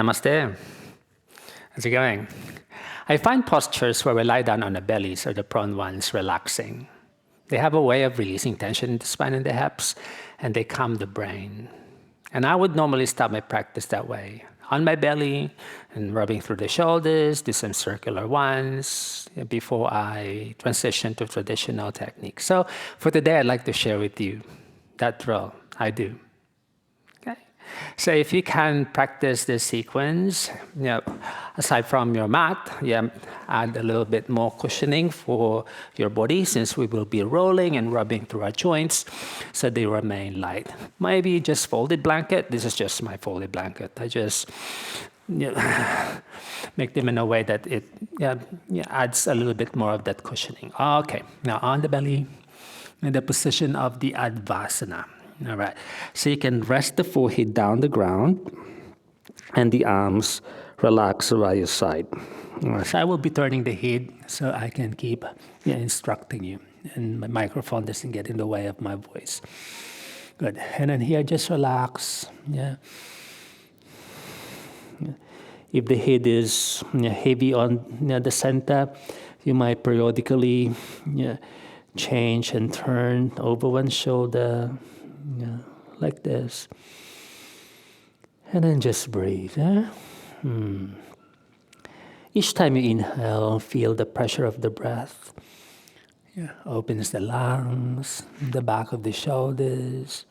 Namaste. How's it going? I find postures where we lie down on the bellies or the prone ones relaxing. They have a way of releasing tension in the spine and the hips, and they calm the brain. And I would normally start my practice that way. On my belly and rubbing through the shoulders, do some circular ones before I transition to traditional techniques. So for today, I'd like to share with you that drill I do. So if you can practice this sequence, aside from your mat, add a little bit more cushioning for your body since we will be rolling and rubbing through our joints so they remain light. Maybe just folded blanket. This is just my folded blanket. I just make them in a way that it adds a little bit more of that cushioning. Okay, now on the belly, in the position of the Advasana. All right, so you can rest the forehead down the ground and the arms relax by your side. All right, so I will be turning the head so I can keep instructing you, and my microphone doesn't get in the way of my voice. Good, and then here just relax. If the head is heavy on the center, you might periodically change and turn over one shoulder. Like this. And then just breathe. Each time you inhale, feel the pressure of the breath. Opens the lungs, the back of the shoulders,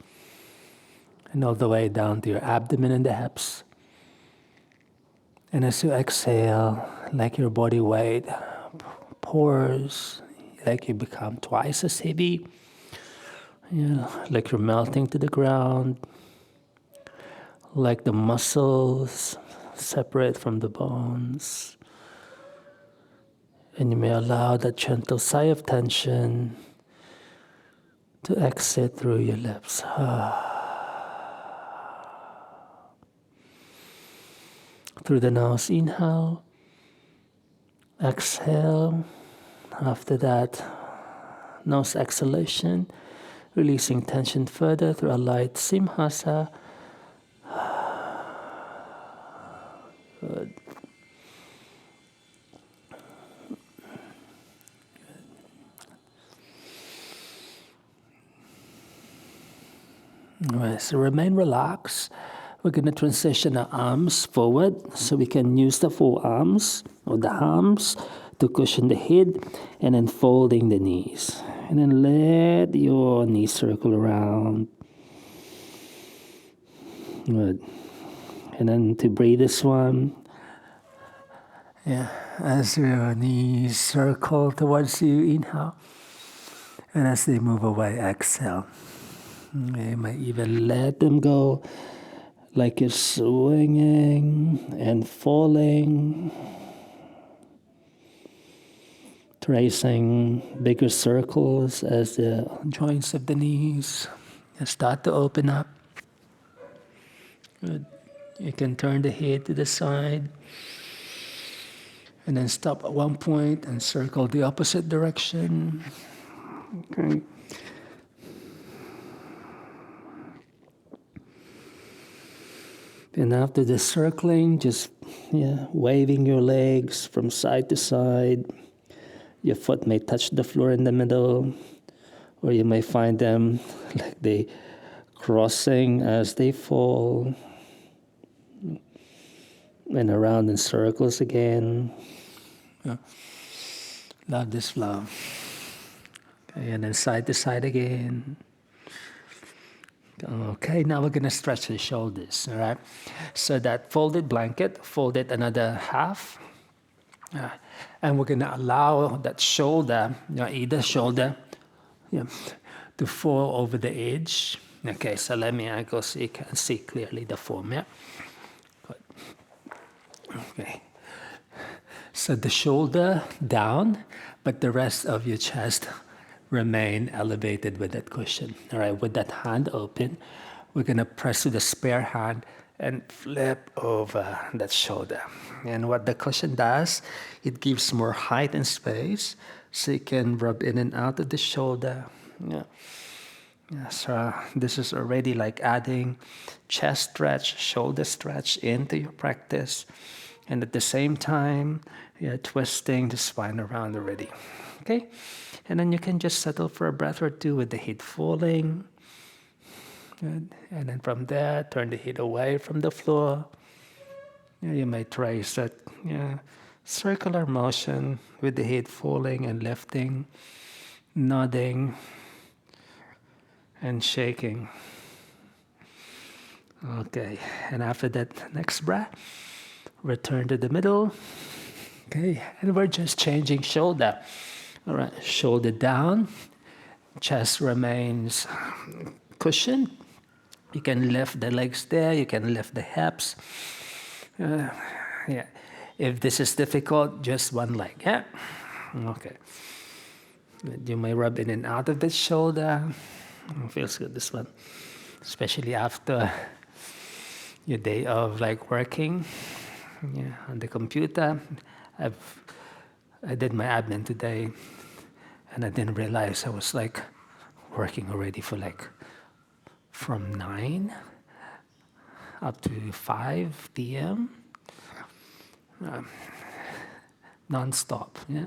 and all the way down to your abdomen and the hips. And as you exhale, like your body weight pours, like you become twice as heavy. Like you're melting to the ground, like the muscles separate from the bones. And you may allow that gentle sigh of tension to exit through your lips. Through the nose, inhale, exhale. After that, nose exhalation. Releasing tension further through a light simhasa. Good. All right, so remain relaxed. We're going to transition our arms forward so we can use the forearms or the arms to cushion the head, and then folding the knees. And then let your knees circle around. Good. And then to breathe this one. As your knees circle towards you, inhale. And as they move away, exhale. You might even let them go like you're swinging and falling. Tracing bigger circles as the joints of the knees start to open up. Good. You can turn the head to the side and then stop at one point and circle the opposite direction. Okay. And after the circling, just waving your legs from side to side. Your foot may touch the floor in the middle, or you may find them like they crossing as they fall, and around in circles again. Love this flow. Okay, and then side to side again. Okay, now we're going to stretch the shoulders, all right? So that folded blanket, fold it another half. And we're going to allow that shoulder, either shoulder, to fall over the edge. Okay, so let me go so you can see clearly the form. Good. Okay. So the shoulder down, but the rest of your chest remain elevated with that cushion. All right, with that hand open, we're going to press with the spare hand and flip over that shoulder. And what the cushion does, it gives more height and space so you can rub in and out of the shoulder. Yeah, so this is already like adding chest stretch, shoulder stretch into your practice. And at the same time, you're twisting the spine around already. Okay? And then you can just settle for a breath or two with the head falling. Good. And then from there, turn the head away from the floor. Yeah, you may trace that circular motion with the head falling and lifting, nodding, and shaking. Okay, and after that next breath, return to the middle. Okay, and we're just changing shoulder. All right, shoulder down, chest remains cushioned. You can lift the legs there, you can lift the hips. Yeah, if this is difficult, just one leg, yeah? Okay. You may rub in and out of the shoulder. Feels good, this one. Especially after your day of like working on the computer. I did my admin today and I didn't realize I was like working already for like from 9 up to 5 p.m. Non-stop, yeah.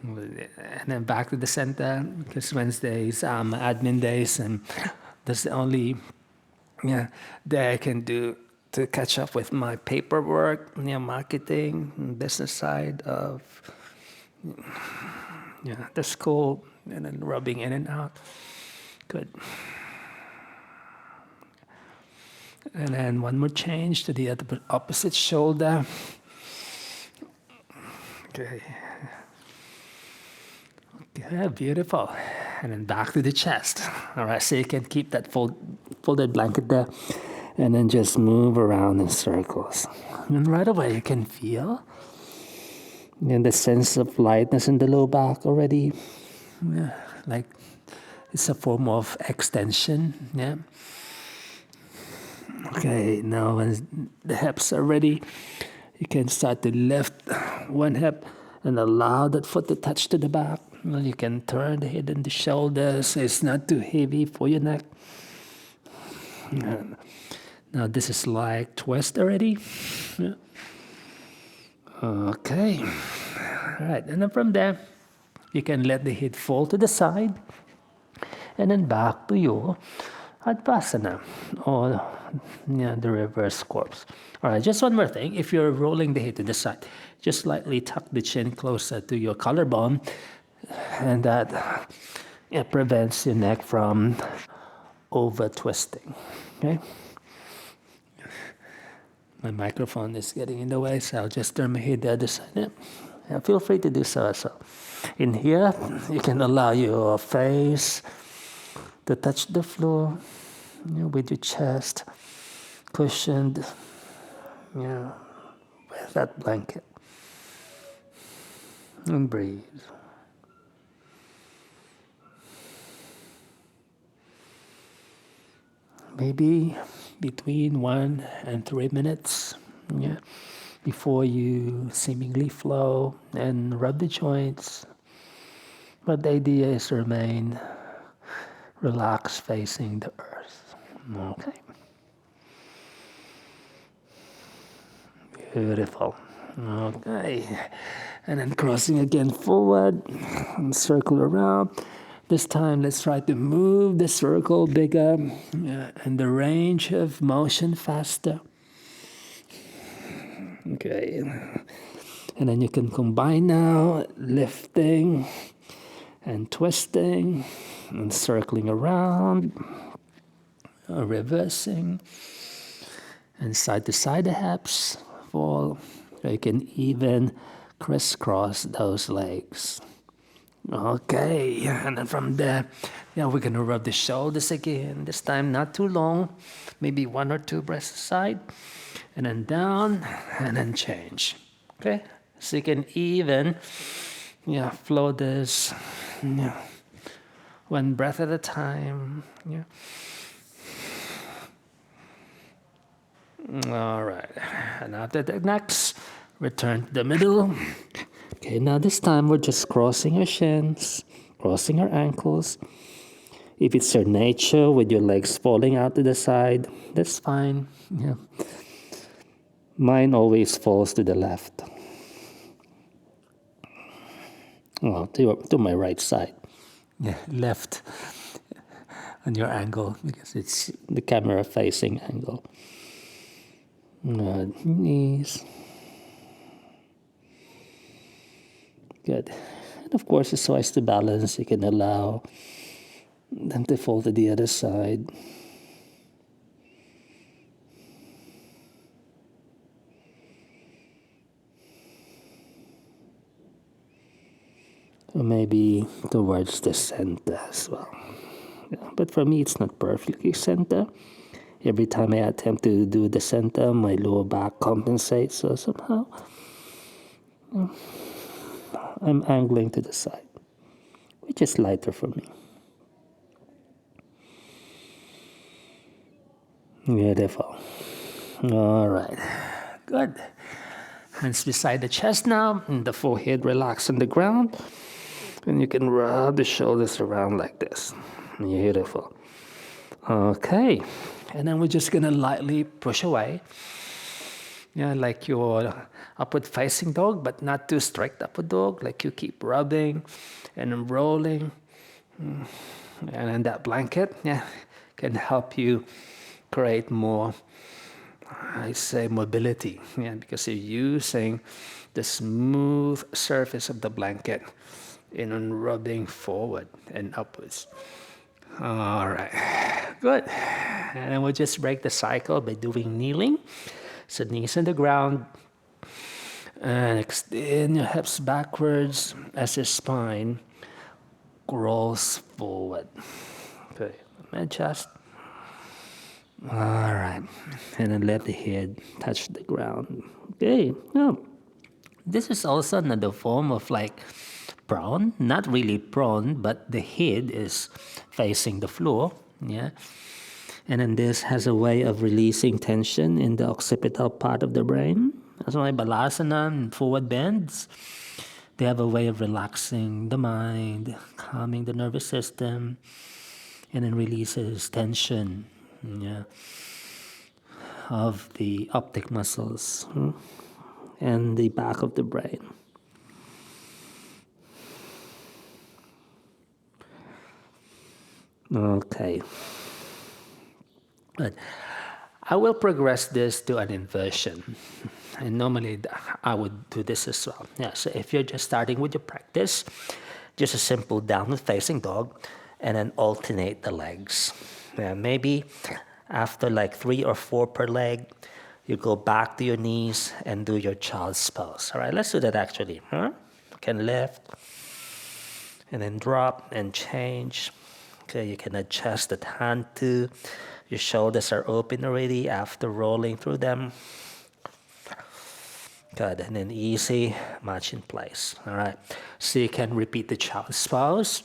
And then back to the center because Wednesdays admin days, and that's the only day I can do to catch up with my paperwork, marketing, business side of the school, and then rubbing in and out. Good. And then one more change to the opposite shoulder. Okay. Yeah, beautiful. And then back to the chest. All right, so you can keep that folded blanket there and then just move around in circles. And right away you can feel the sense of lightness in the low back already. Yeah, like it's a form of extension. Yeah. Okay, now when the hips are ready, you can start to lift one hip and allow that foot to touch to the back. Well, you can turn the head and the shoulders so it's not too heavy for your neck. And now this is like twist already. Yeah. Okay. All right, and then from there, you can let the head fall to the side and then back to your Advasana or the reverse corpse. All right, just one more thing. If you're rolling the head to the side, just slightly tuck the chin closer to your collarbone, and that prevents your neck from over twisting. Okay. My microphone is getting in the way, so I'll just turn my head the other side. Yeah, feel free to do so. So, in here, you can allow your face to touch the floor with your chest cushioned with that blanket. And breathe. Maybe between 1 and 3 minutes before you seemingly flow and rub the joints. But the idea is to remain relaxed facing the earth. Okay. Beautiful. Okay. And then crossing again forward and circle around. This time, let's try to move the circle bigger and the range of motion faster. Okay. And then you can combine now, lifting and twisting and circling around, reversing, and side to side the hips fall. You can even crisscross those legs. Okay, and then from there, we're gonna rub the shoulders again. This time not too long, maybe 1 or 2 breaths aside, and then down, and then change. Okay, so you can even, flow this, one breath at a time. Yeah. All right, and after the next, return to the middle. Okay, now this time we're just crossing our shins, crossing our ankles, If it's your nature with your legs falling out to the side, that's fine. Yeah. Mine always falls to the left. Well, to my right side. Yeah, left on your angle because it's the camera facing angle. Knees. Good. And of course, it's wise to balance. You can allow them to fall to the other side. Or maybe towards the center as well. Yeah, but for me, it's not perfectly center. Every time I attempt to do the center, my lower back compensates. So somehow, I'm angling to the side, which is lighter for me. Beautiful. All right. Good. Hands beside the chest now, and the forehead relax on the ground. And you can rub the shoulders around like this. Beautiful. Okay. And then we're just going to lightly push away. Yeah, like your upward facing dog, but not too strict upward dog. Like you keep rubbing and rolling. And then that blanket, yeah, can help you create more, I say, mobility. Yeah, because you're using the smooth surface of the blanket in rubbing forward and upwards. All right, good. And then we'll just break the cycle by doing kneeling. So knees on the ground, and extend your hips backwards as your spine rolls forward. Okay, and chest. All right, and then let the head touch the ground. Okay, now this is also another form of like prone, not really prone, but the head is facing the floor. Yeah. And then this has a way of releasing tension in the occipital part of the brain. That's why balasana and forward bends, they have a way of relaxing the mind, calming the nervous system, and then releases tension, yeah, of the optic muscles and the back of the brain. Okay. Good. I will progress this to an inversion. And normally I would do this as well. Yeah, so if you're just starting with your practice, just a simple downward facing dog and then alternate the legs. Yeah, maybe after like 3 or 4 per leg, you go back to your knees and do your child's pose. All right, let's do that actually. Huh? You can lift and then drop and change. Okay, you can adjust the hand too. Your shoulders are open already after rolling through them. Good, and then easy, match in place. All right, so you can repeat the child's pose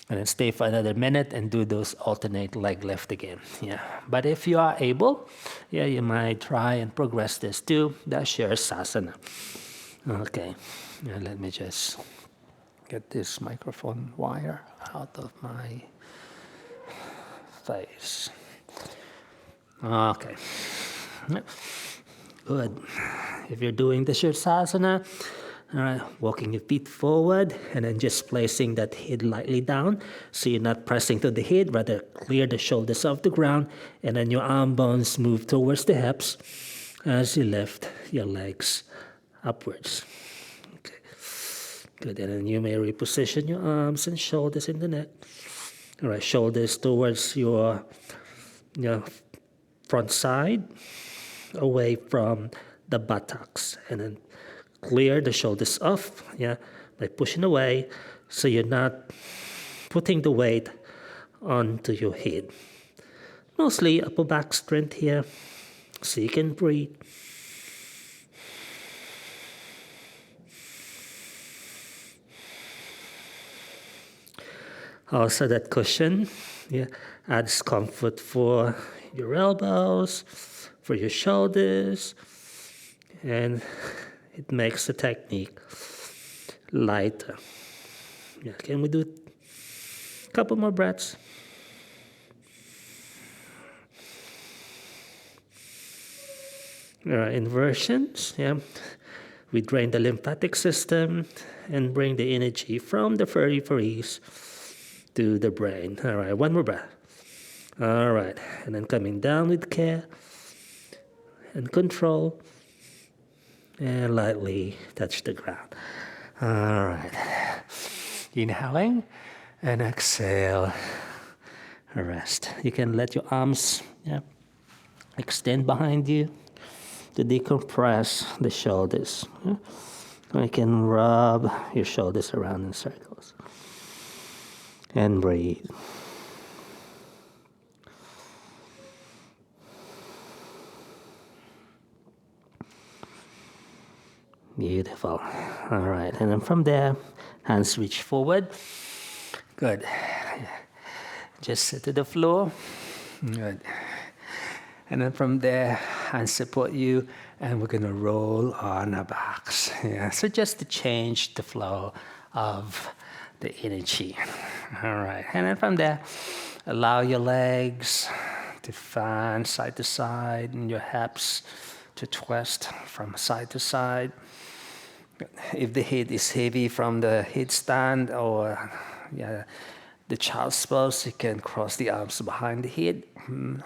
and then stay for another minute and do those alternate leg lift again. Yeah, but if you are able, yeah, you might try and progress this to the Shirsasana. Okay, now let me just get this microphone wire out of my face. Okay. Good. If you're doing the Shirsasana, all right, walking your feet forward and then just placing that head lightly down so you're not pressing to the head, rather clear the shoulders off the ground and then your arm bones move towards the hips as you lift your legs upwards. Okay. Good. And then you may reposition your arms and shoulders in the neck. All right, shoulders towards your front side, away from the buttocks, and then clear the shoulders off, yeah, by pushing away, so you're not putting the weight onto your head. Mostly upper back strength here, so you can breathe. Also, that cushion, yeah, adds comfort for your elbows, for your shoulders, and it makes the technique lighter. Yeah, can we do a couple more breaths? inversions. Yeah, we drain the lymphatic system and bring the energy from the peripheries to the brain. All right, one more breath. All right, and then coming down with care and control, and lightly touch the ground. All right, inhaling and exhale. Rest. You can let your arms extend behind you to decompress the shoulders. Yeah? You can rub your shoulders around in circles and breathe. Beautiful. All right, and then from there, hands reach forward. Good. Just sit to the floor. Good. And then from there, hands support you, and we're gonna roll on our backs. Yeah. So just to change the flow of the energy. All right. And then from there, allow your legs to fan side to side, and your hips to twist from side to side. If the head is heavy from the headstand or the child's pose, you can cross the arms behind the head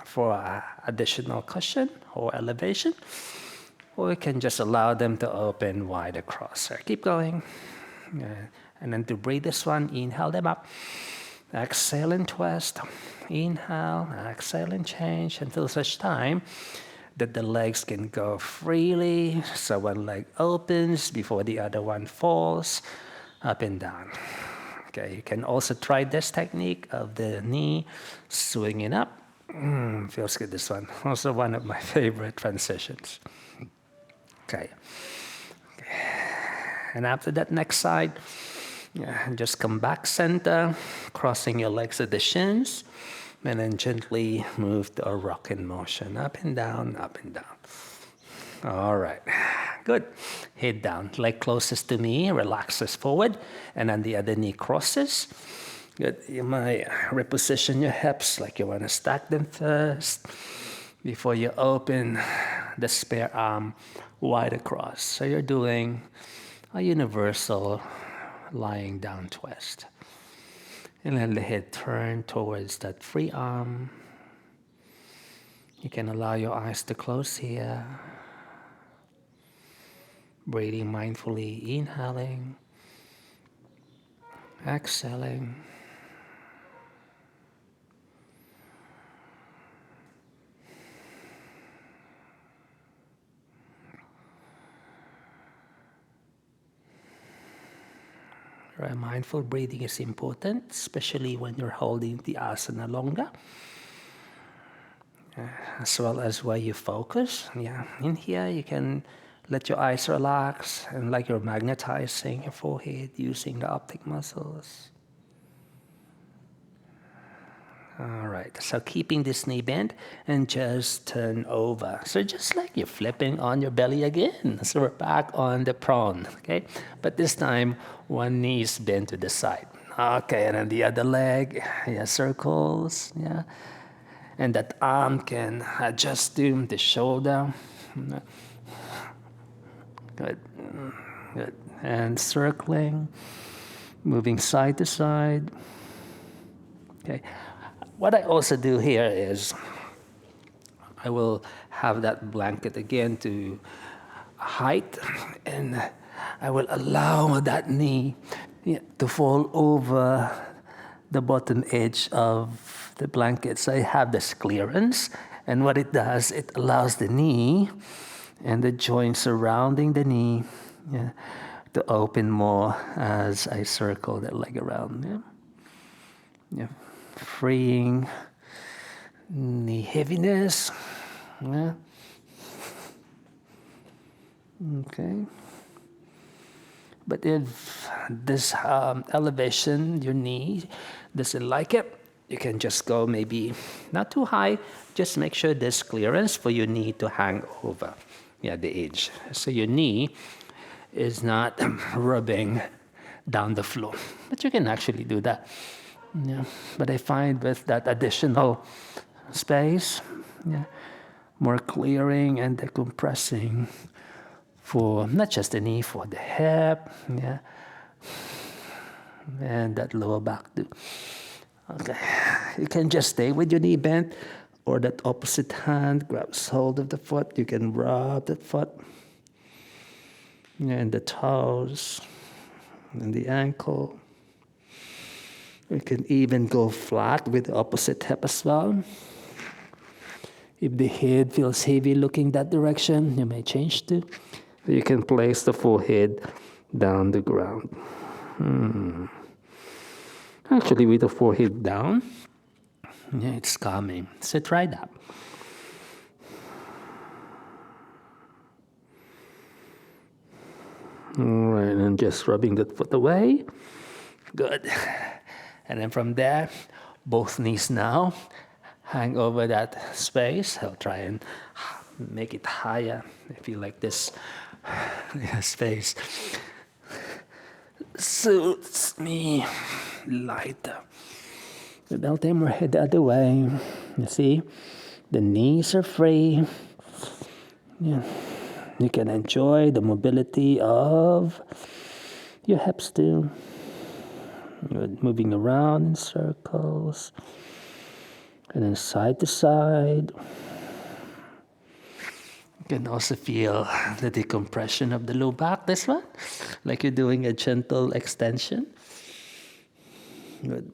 for additional cushion or elevation. Or you can just allow them to open wide across. So keep going. And then to breathe this one, inhale them up. Exhale and twist. Inhale, exhale and change until such time that the legs can go freely. So one leg opens before the other one falls up and down. Okay, you can also try this technique of the knee swinging up. Feels good, this one. Also one of my favorite transitions. Okay. And after that, next side, just come back center, crossing your legs at the shins, and then gently move to a rocking motion, up and down, up and down. All right, good. Head down, leg closest to me, relaxes forward, and then the other knee crosses. Good, you might reposition your hips like you want to stack them first before you open the spare arm wide across. So you're doing a universal lying down twist. And then the head turn towards that free arm. You can allow your eyes to close here. Breathing mindfully, inhaling, exhaling. Right, mindful breathing is important, especially when you're holding the asana longer, as well as where you focus. Yeah, in here you can let your eyes relax and like you're magnetizing your forehead using the optic muscles. All right, so keeping this knee bent and just turn over. So just like you're flipping on your belly again. So we're back on the prone, okay? But this time, one knee is bent to the side. Okay, and then the other leg, circles, And that arm can adjust to the shoulder. Good, good. And circling, moving side to side. Okay. What I also do here is I will have that blanket again to height, and I will allow that knee to fall over the bottom edge of the blanket. So I have this clearance, and what it does, it allows the knee and the joints surrounding the knee to open more as I circle that leg around. Freeing the heaviness. Okay. But if this elevation, your knee doesn't like it, you can just go maybe not too high, just make sure there's clearance for your knee to hang over the edge. So your knee is not rubbing down the floor. But you can actually do that. But I find with that additional space, more clearing and decompressing for not just the knee, for the hip, yeah, and that lower back too. Okay, you can just stay with your knee bent, or that opposite hand grabs hold of the foot. You can rub the foot and the toes and the ankle. You can even go flat with the opposite hip as well. If the head feels heavy looking that direction, you may change to. You can place the forehead down the ground. Actually, with the forehead down, yeah, it's calming. So try that. All right, and just rubbing that foot away. Good. And then from there, both knees now hang over that space. I'll try and make it higher if you like this space. Suits me lighter. Without them, we're head the other way. You see, the knees are free. Yeah. You can enjoy the mobility of your hips too. Moving around in circles. And then side to side. You can also feel the decompression of the low back, this one. Like you're doing a gentle extension.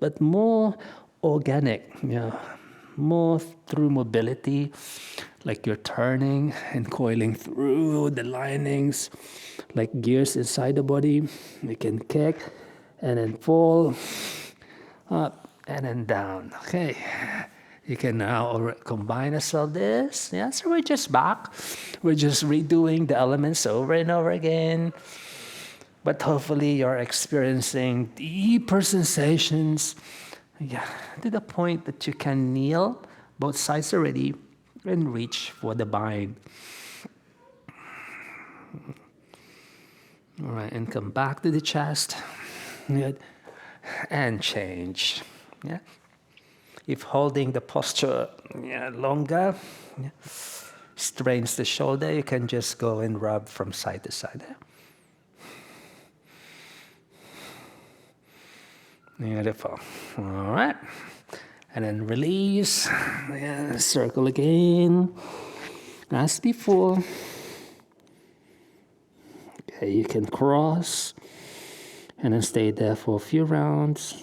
But more organic, more through mobility, like you're turning and coiling through the linings, like gears inside the body. You can kick and then fall, up and then down. Okay, you can now combine as well this. Yeah, so we're just back. We're just redoing the elements over and over again. But hopefully you're experiencing deeper sensations, to the point that you can kneel both sides already and reach for the bind. All right, and come back to the chest. Good. And change. Yeah. If holding the posture longer strains the shoulder, you can just go and rub from side to side. Beautiful. All right. And then release. Circle again. As before. Okay, you can cross and then stay there for a few rounds.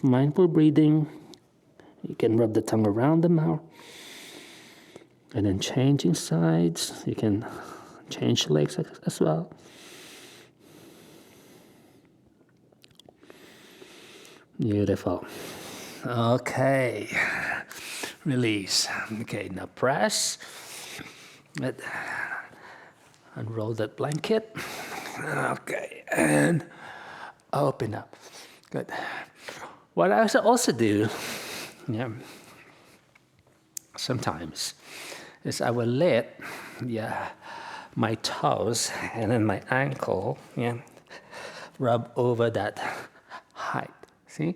Mindful breathing. You can rub the tongue around the mouth. And then changing sides. You can change legs as well. Beautiful. Okay. Release. Okay, now press. Unroll that blanket. Okay, and open up. Good. What I also do, sometimes, is I will let, my toes and then my ankle, rub over that height. See?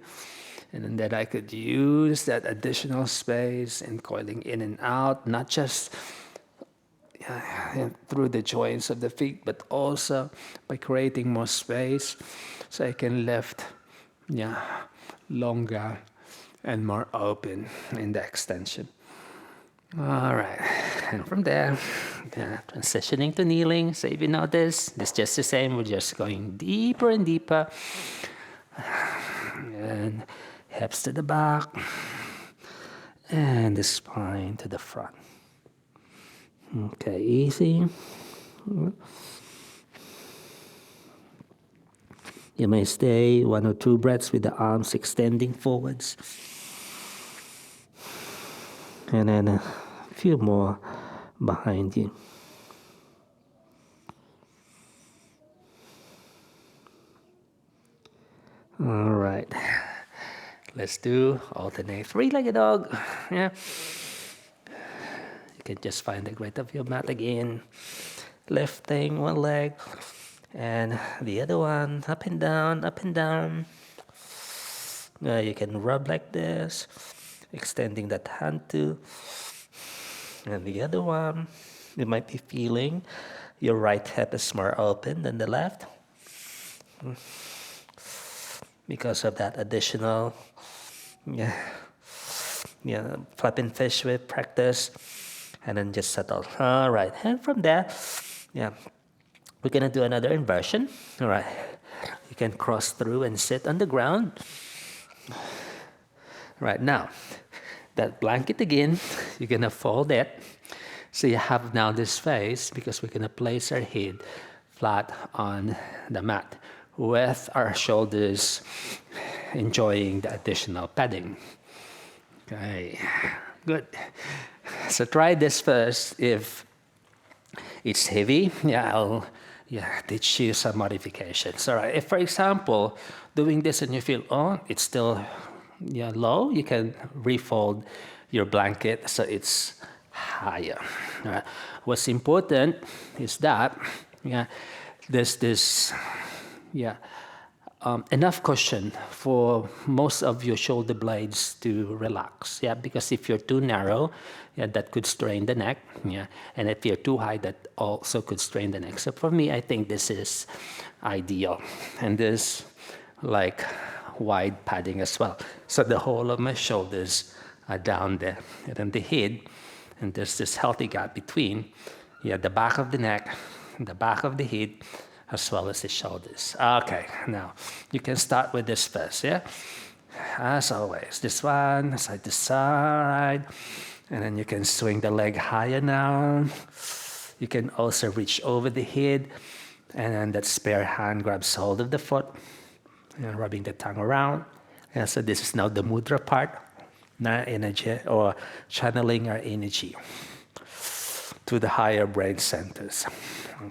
And then that I could use that additional space in coiling in and out, not just through the joints of the feet, but also by creating more space so I can lift longer and more open in the extension. All right, and from there, transitioning to kneeling. So if you notice, it's just the same. We're just going deeper and deeper. And hips to the back. And the spine to the front. Okay, easy. You may stay 1 or 2 breaths with the arms extending forwards. And then a few more behind you. All right. Let's do alternate 3-legged dog. You can just find the grit of your mat again. Lifting one leg and the other one up and down, up and down. You can rub like this, extending that hand too. And the other one, you might be feeling your right hip is more open than the left because of that additional, yeah, yeah, flapping fish with practice, and then just settle. All right, and from there, yeah, we're gonna do another inversion. All right, you can cross through and sit on the ground. Right now, that blanket again, you're gonna fold it. So you have now this face because we're gonna place our head flat on the mat with our shoulders enjoying the additional padding. Okay, good. So try this first. If it's heavy, I'll teach you some modifications. All right, if for example, doing this and you feel, oh, it's still low, you can refold your blanket so it's higher. All right. What's important is that there's this enough cushion for most of your shoulder blades to relax. Because if you're too narrow, that could strain the neck. And if you're too high, that also could strain the neck. So for me, I think this is ideal. And this like wide padding as well. So the whole of my shoulders are down there. And then the head, and there's this healthy gap between the back of the neck, the back of the head, as well as the shoulders. Okay, now you can start with this first, As always, this one, side to side, and then you can swing the leg higher now. You can also reach over the head, and then that spare hand grabs hold of the foot, and rubbing the tongue around. And so this is now the mudra part, na energy, or channeling our energy to the higher brain centers.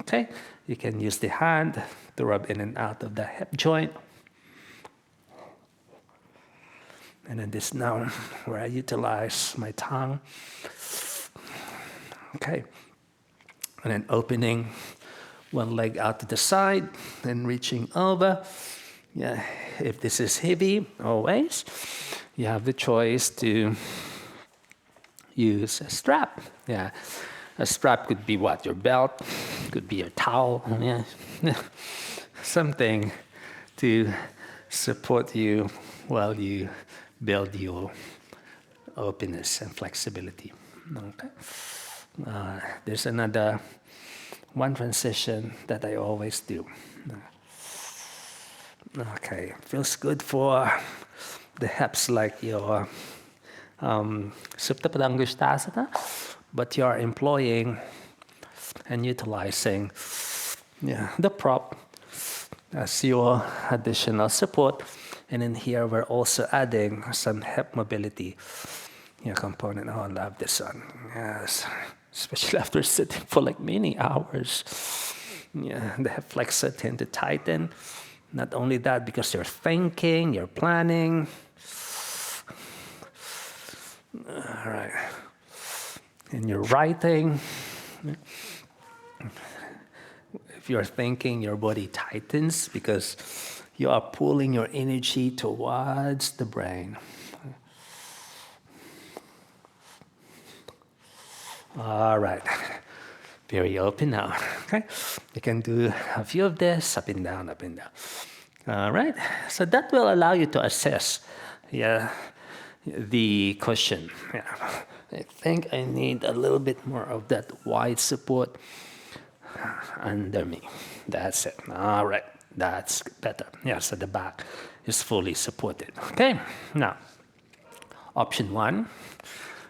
Okay, you can use the hand to rub in and out of the hip joint. And then this now where I utilize my tongue. Okay, and then opening one leg out to the side and reaching over. If this is heavy, always, you have the choice to use a strap. A strap could be what? Your belt, could be your towel, something to support you while you build your openness and flexibility. Okay. There's another one transition that I always do. Okay, feels good for the hips, like your Supta Padangusthasana, but you're employing and utilizing the prop as your additional support. And in here, we're also adding some hip mobility component. Oh, I love this one. Yes, especially after sitting for like many hours. The hip flexor tend to tighten. Not only that, because you're thinking, you're planning. All right. And you're writing. If you're thinking, your body tightens because you are pulling your energy towards the brain. All right. Very open now. Okay. You can do a few of this, up and down, up and down. All right. So that will allow you to assess the cushion. I think I need a little bit more of that wide support under me. That's it. All right. That's better. So the back is fully supported. Okay. Now, option one.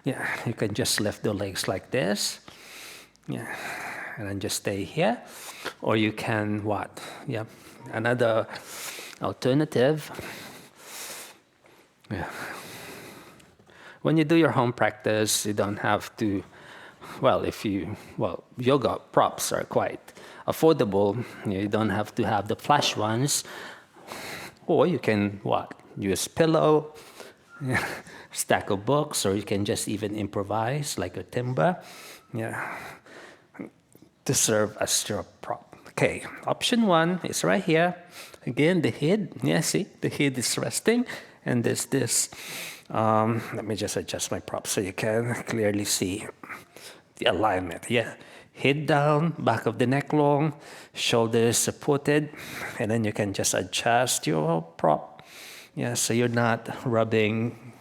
You can just lift the legs like this. And then just stay here. Or you can what? Another alternative. When you do your home practice, you don't have to, yoga props are quite affordable. You don't have to have the flash ones. Or you can use pillow, stack of books, or you can just even improvise like a timber, to serve as your prop. Okay, option one is right here. Again, the head, see, the head is resting, and there's this, let me just adjust my prop so you can clearly see. the alignment. Yeah, head down, back of the neck long, shoulders supported, and then you can just adjust your prop. Yeah, so you're not rubbing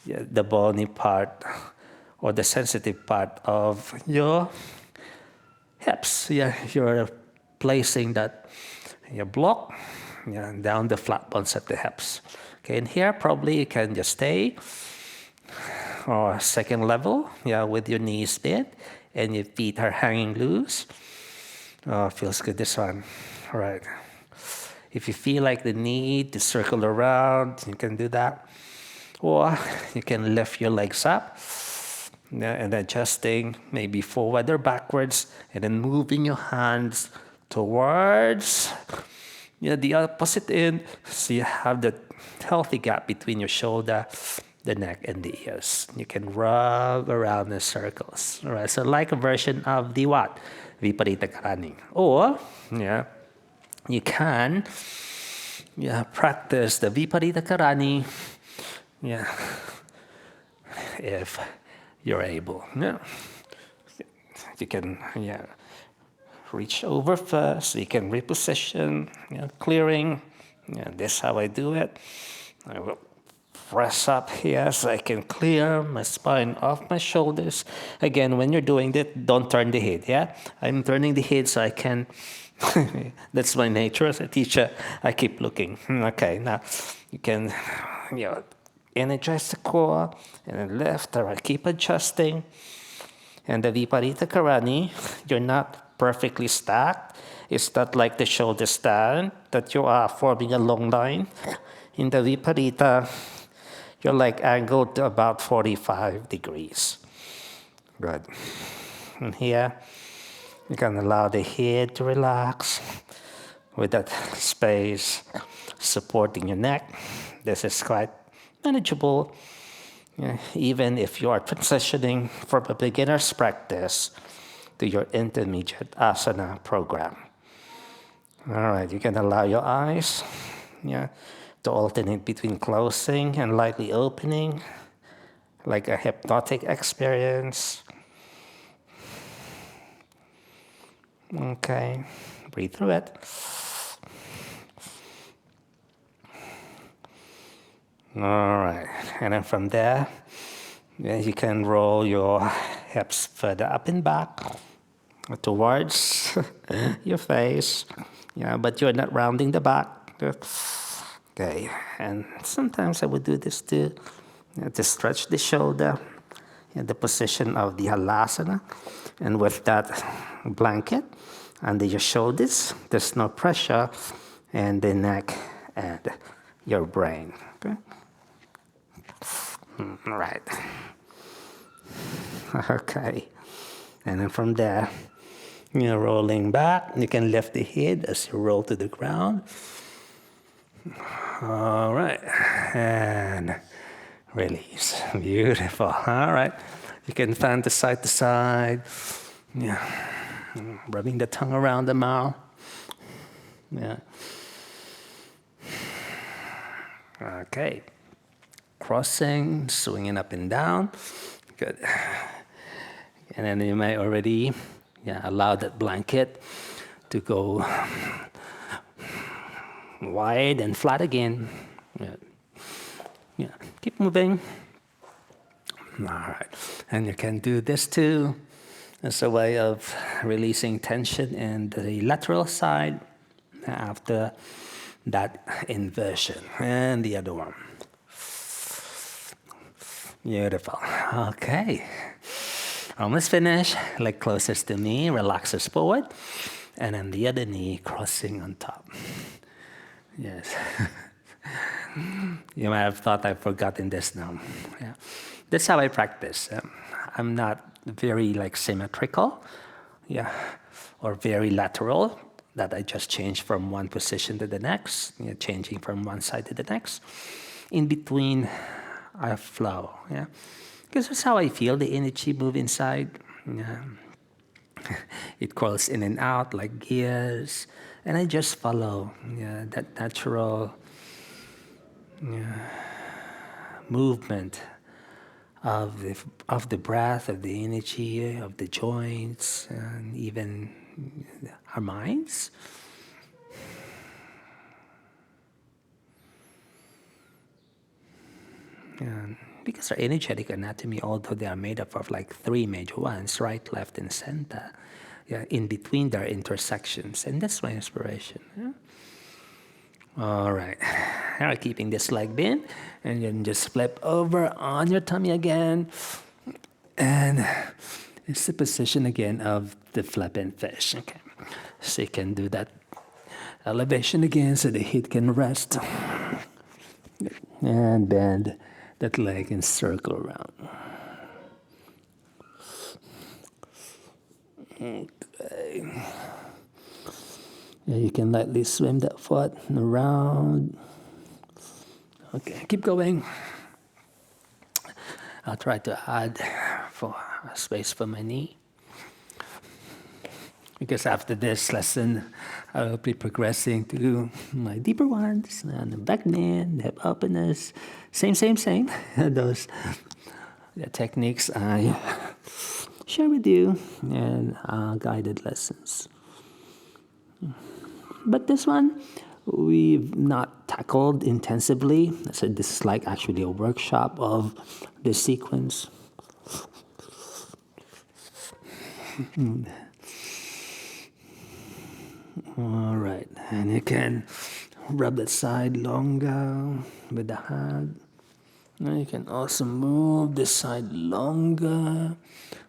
the bony part or the sensitive part of your hips. Yeah, you're placing that your block down the flat bones at the hips. Okay, and here probably you can just stay or second level, with your knees bent and your feet are hanging loose. Oh, feels good, this one. All right. If you feel like the need to circle around, you can do that. Or you can lift your legs up and adjusting maybe forward or backwards, and then moving your hands towards the opposite end, so you have that healthy gap between your shoulder, the neck, and the ears. You can rub around in circles. All right, so like a version of the what? Viparita Karani. Or, you can practice the Viparita Karani, if you're able. You can, reach over first. You can reposition, clearing. This is how I do it. I will press up here so I can clear my spine off my shoulders. Again, when you're doing that, don't turn the head, I'm turning the head so I can, that's my nature as a teacher. I keep looking. Okay, now you can, energize the core and then lift, or I keep adjusting. And the Viparita Karani, you're not perfectly stacked. It's not like the shoulder stand that you are forming a long line. In the Viparita, you're like angled to about 45 degrees. Good. And here, you can allow the head to relax with that space supporting your neck. This is quite manageable. Even if you are transitioning from a beginner's practice to your intermediate asana program. All right, you can allow your eyes to alternate between closing and lightly opening, like a hypnotic experience. Okay, breathe through it. All right, and then from there, you can roll your hips further up and back towards your face, but you're not rounding the back. Okay, and sometimes I would do this too, to stretch the shoulder in the position of the halasana, and with that blanket under your shoulders, there's no pressure in the neck and your brain. Okay. All right. Okay. And then from there, rolling back. You can lift the head as you roll to the ground. All right. And release. Beautiful. All right. You can fan to side. Rubbing the tongue around the mouth. Okay. Crossing, swinging up and down. Good. And then you may already allow that blanket to go wide and flat again. Keep moving. All right. And you can do this too as a way of releasing tension in the lateral side after that inversion. And the other one. Beautiful. Okay. Almost finished. Leg closest to me, relaxes forward. And then the other knee crossing on top. Yes. You might have thought I've forgotten this now. That's how I practice. I'm not very symmetrical, or very lateral, that I just change from one position to the next, changing from one side to the next. In between, I flow, because that's how I feel the energy move inside. It crawls in and out like gears, and I just follow that natural movement of the breath, of the energy, of the joints, and even our minds. And because our energetic anatomy, although they are made up of like three major ones, right, left, and center, yeah, in between there are intersections, and that's my inspiration. Yeah? All right, now keeping this leg bent, and then just flip over on your tummy again, and it's the position again of the flipping fish. Okay, so you can do that elevation again, so the head can rest, and bend that leg and circle around. Okay. Yeah, you can lightly swim that foot around. Okay, keep going. I'll try to add for space for my knee. Because after this lesson, I'll be progressing to my deeper ones, and the back bend, hip openness, same. Those the techniques I share with you and guided lessons. But this one, we've not tackled intensively. So this is like actually a workshop of the sequence. All right, and you can rub that side longer with the hand. And you can also move this side longer,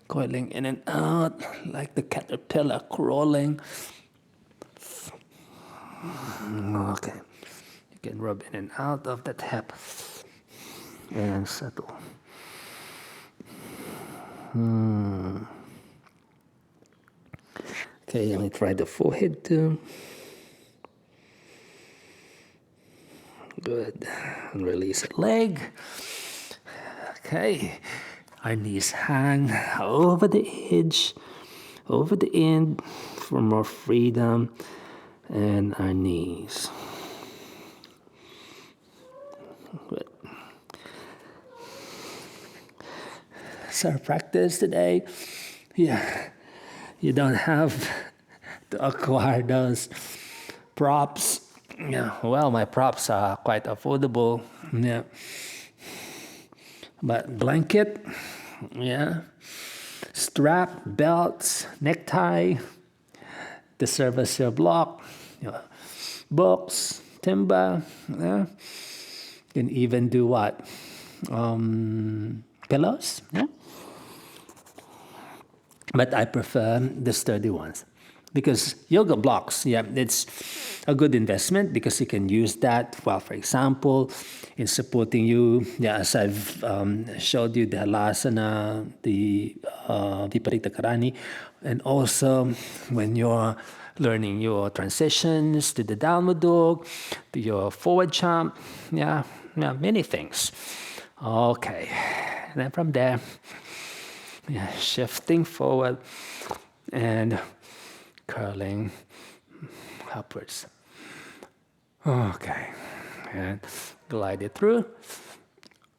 coiling in and out like the caterpillar crawling. Okay, you can rub in and out of that hip and settle. Okay, let me try the forehead too. Good. And release the leg. Okay, our knees hang over the edge, over the end for more freedom, and our knees. Good. So our practice today, yeah, you don't have to acquire those props. Yeah, well, my props are quite affordable. Yeah, but blanket, yeah, strap, belts, necktie, the serve as your block, you know, books, timber. Yeah, you can even do what? Pillows. Yeah, but I prefer the sturdy ones. Because yoga blocks, yeah, it's a good investment because you can use that, well, for example, in supporting you, yeah, as I've showed you the halasana, the viparita karani, and also when you're learning your transitions to the downward dog, to your forward jump, yeah, many things. Okay, and then from there, yeah, shifting forward and curling upwards. Okay, and glide it through.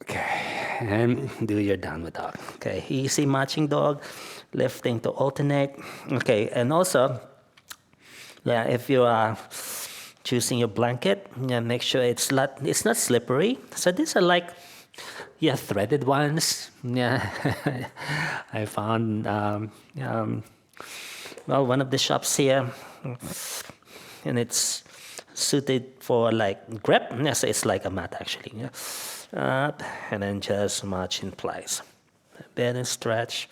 Okay, and do your downward dog. Okay, easy marching dog, lifting to alternate. Okay, and also, yeah, if you are choosing your blanket, yeah, make sure it's not slippery. So these are like, yeah, threaded ones. Yeah, I found well, one of the shops here, and it's suited for like grip. Yeah, so it's like a mat actually. Yeah. Up and then just march in place. Bend and stretch,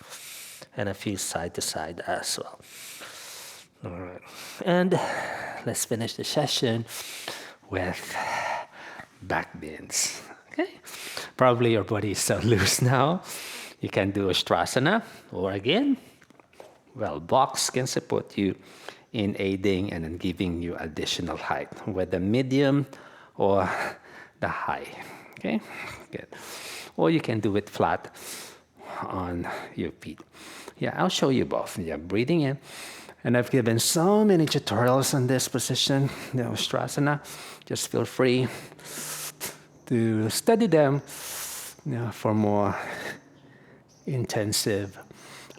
and a few side to side as well. All right, and let's finish the session with back bends. Okay, probably your body is so loose now. You can do Ustrasana, or again, well, blocks can support you in aiding and in giving you additional height, whether medium or the high. Okay, good. Or you can do it flat on your feet. Yeah, I'll show you both. Yeah, breathing in. And I've given so many tutorials on this position, the Ustrasana. Just feel free to study them, for more intensive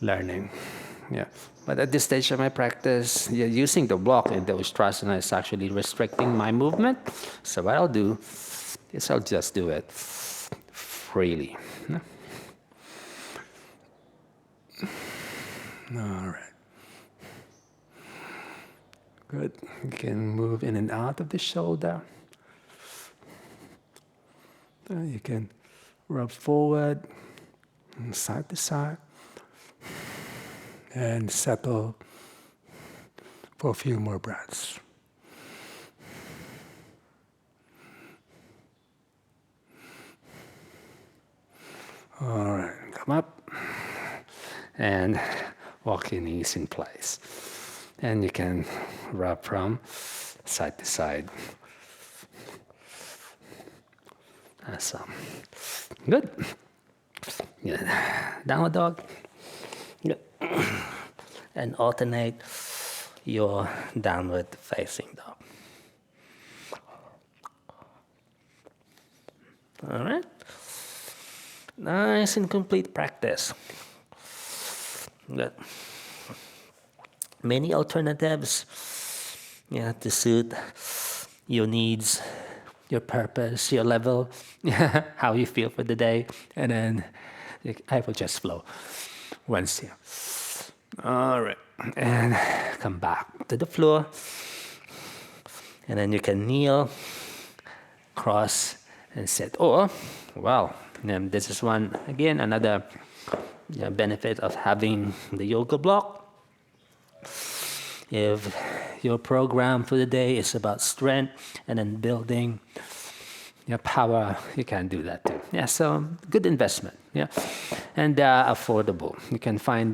learning. Yeah. But at this stage of my practice, yeah, using the block in the Ustrasana is actually restricting my movement. So what I'll do is I'll just do it freely. All right. Good. You can move in and out of the shoulder. You can rub forward, side to side, and settle for a few more breaths. All right, come up and walk your knees in place. And you can rub from side to side. Awesome. Good. Good. Downward dog. Good. And alternate your downward facing dog. All right. Nice and complete practice. Good. Many alternatives, to suit your needs, your purpose, your level, how you feel for the day, and then I will just flow once here. All right, and come back to the floor, and then you can kneel, cross, and sit. Or, well, this is another benefit of having the yoga block. If your program for the day is about strength and then building your power, you can do that too. Yeah, so good investment. Yeah, and affordable. You can find